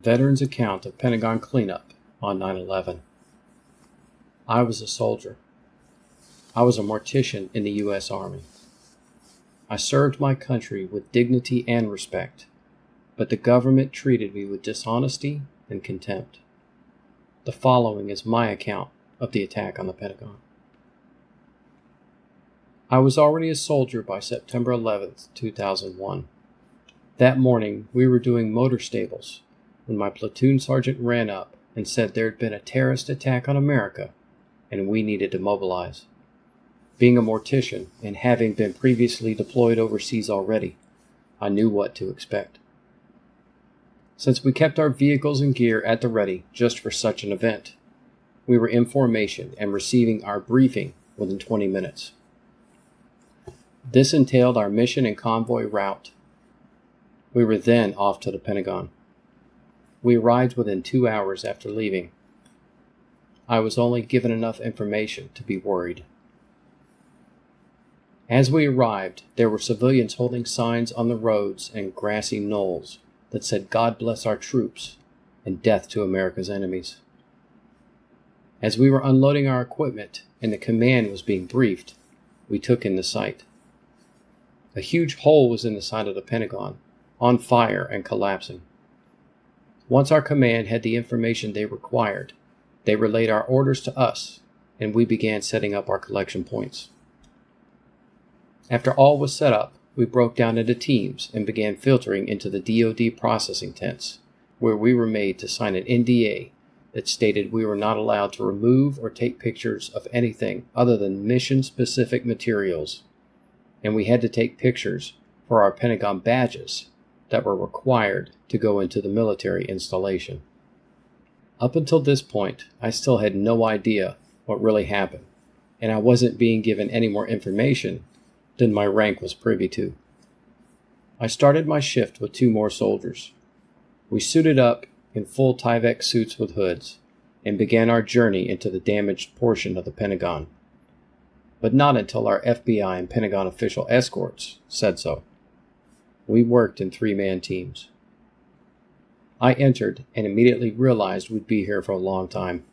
Veterans account of Pentagon cleanup on 9/11. I was a soldier. I was a mortician in the U.S. Army. I served my country with dignity and respect, but the government treated me with dishonesty and contempt. The following is my account of the attack on the Pentagon. I was already a soldier by September 11th, 2001. That morning, we were doing motor stables when my platoon sergeant ran up and said there had been a terrorist attack on America and we needed to mobilize. Being a mortician and having been previously deployed overseas already, I knew what to expect. Since we kept our vehicles and gear at the ready just for such an event, we were in formation and receiving our briefing within 20 minutes. This entailed our mission and convoy route. We were then off to the Pentagon. We arrived within 2 hours after leaving. I was only given enough information to be worried. As we arrived, there were civilians holding signs on the roads and grassy knolls that said, "God bless our troops," and "Death to America's enemies." As we were unloading our equipment and the command was being briefed, we took in the sight. A huge hole was in the side of the Pentagon, on fire and collapsing. Once our command had the information they required, they relayed our orders to us, and we began setting up our collection points. After all was set up, we broke down into teams and began filtering into the DoD processing tents, where we were made to sign an NDA that stated we were not allowed to remove or take pictures of anything other than mission-specific materials, and we had to take pictures for our Pentagon badges that were required to go into the military installation. Up until this point, I still had no idea what really happened, and I wasn't being given any more information than my rank was privy to. I started my shift with 2 more soldiers. We suited up in full Tyvek suits with hoods and began our journey into the damaged portion of the Pentagon, but not until our FBI and Pentagon official escorts said so. We worked in 3-man teams. I entered and immediately realized we'd be here for a long time.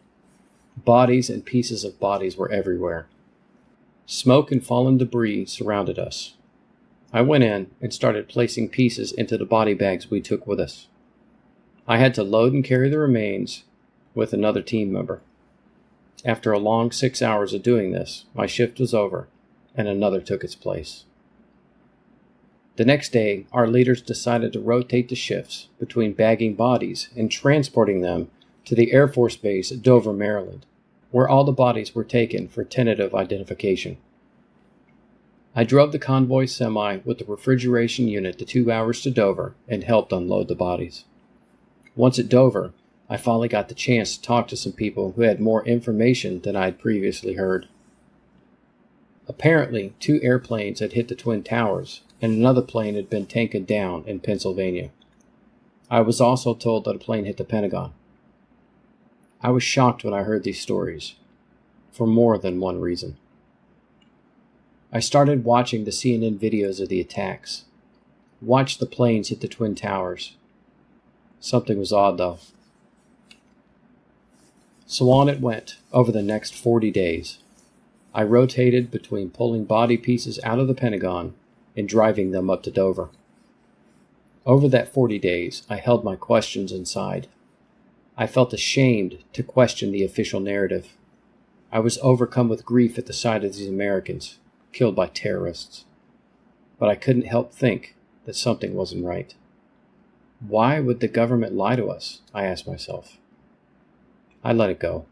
Bodies and pieces of bodies were everywhere. Smoke and fallen debris surrounded us. I went in and started placing pieces into the body bags we took with us. I had to load and carry the remains with another team member. After a long 6 hours of doing this, my shift was over and another took its place. The next day, our leaders decided to rotate the shifts between bagging bodies and transporting them to the Air Force Base at Dover, Maryland, where all the bodies were taken for tentative identification. I drove the convoy semi with the refrigeration unit the 2 hours to Dover and helped unload the bodies. Once at Dover, I finally got the chance to talk to some people who had more information than I had previously heard. Apparently, 2 airplanes had hit the Twin Towers, and another plane had been taken down in Pennsylvania. I was also told that a plane hit the Pentagon. I was shocked when I heard these stories, for more than one reason. I started watching the CNN videos of the attacks, watched the planes hit the Twin Towers. Something was odd, though. So on it went over the next 40 days. I rotated between pulling body pieces out of the Pentagon and driving them up to Dover. Over that 40 days, I held my questions inside. I felt ashamed to question the official narrative. I was overcome with grief at the sight of these Americans, killed by terrorists. But I couldn't help think that something wasn't right. Why would the government lie to us? I asked myself. I let it go.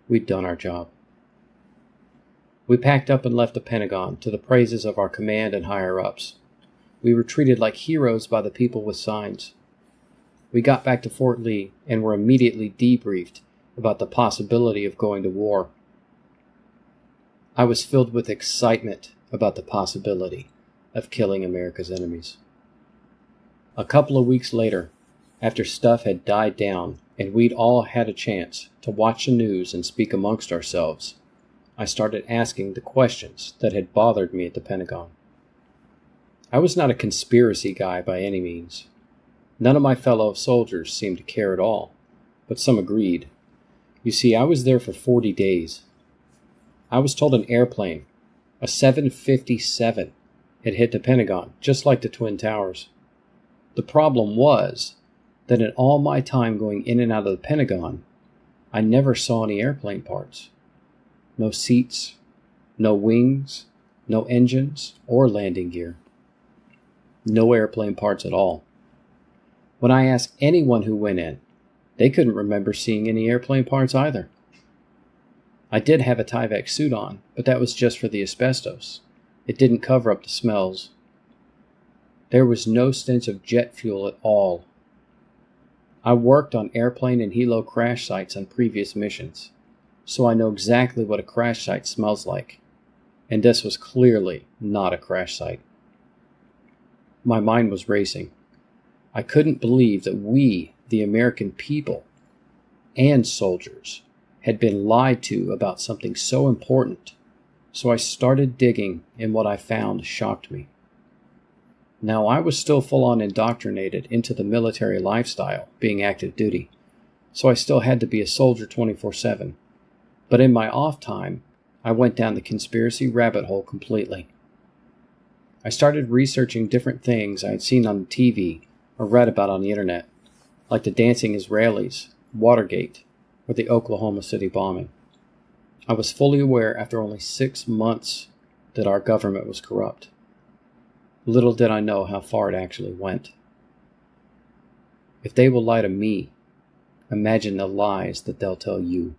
We'd done our job. We packed up and left the Pentagon to the praises of our command and higher-ups. We were treated like heroes by the people with signs. We got back to Fort Lee and were immediately debriefed about the possibility of going to war. I was filled with excitement about the possibility of killing America's enemies. A couple of weeks later, after stuff had died down and we'd all had a chance to watch the news and speak amongst ourselves, I started asking the questions that had bothered me at the Pentagon. I was not a conspiracy guy by any means. None of my fellow soldiers seemed to care at all, but some agreed. You see, I was there for 40 days. I was told an airplane, a 757, had hit the Pentagon, just like the Twin Towers. The problem was that in all my time going in and out of the Pentagon, I never saw any airplane parts. No seats, no wings, no engines or landing gear. No airplane parts at all. When I asked anyone who went in, they couldn't remember seeing any airplane parts either. I did have a Tyvek suit on, but that was just for the asbestos. It didn't cover up the smells. There was no stench of jet fuel at all. I worked on airplane and helo crash sites on previous missions, so I know exactly what a crash site smells like. And this was clearly not a crash site. My mind was racing. I couldn't believe that we, the American people and soldiers, had been lied to about something so important, so I started digging, and what I found shocked me. Now, I was still full-on indoctrinated into the military lifestyle, being active duty, so I still had to be a soldier 24/7. But in my off time, I went down the conspiracy rabbit hole completely. I started researching different things I had seen on TV or read about on the internet, like the dancing Israelis, Watergate, or the Oklahoma City bombing. I was fully aware after only 6 months that our government was corrupt. Little did I know how far it actually went. If they will lie to me, imagine the lies that they'll tell you.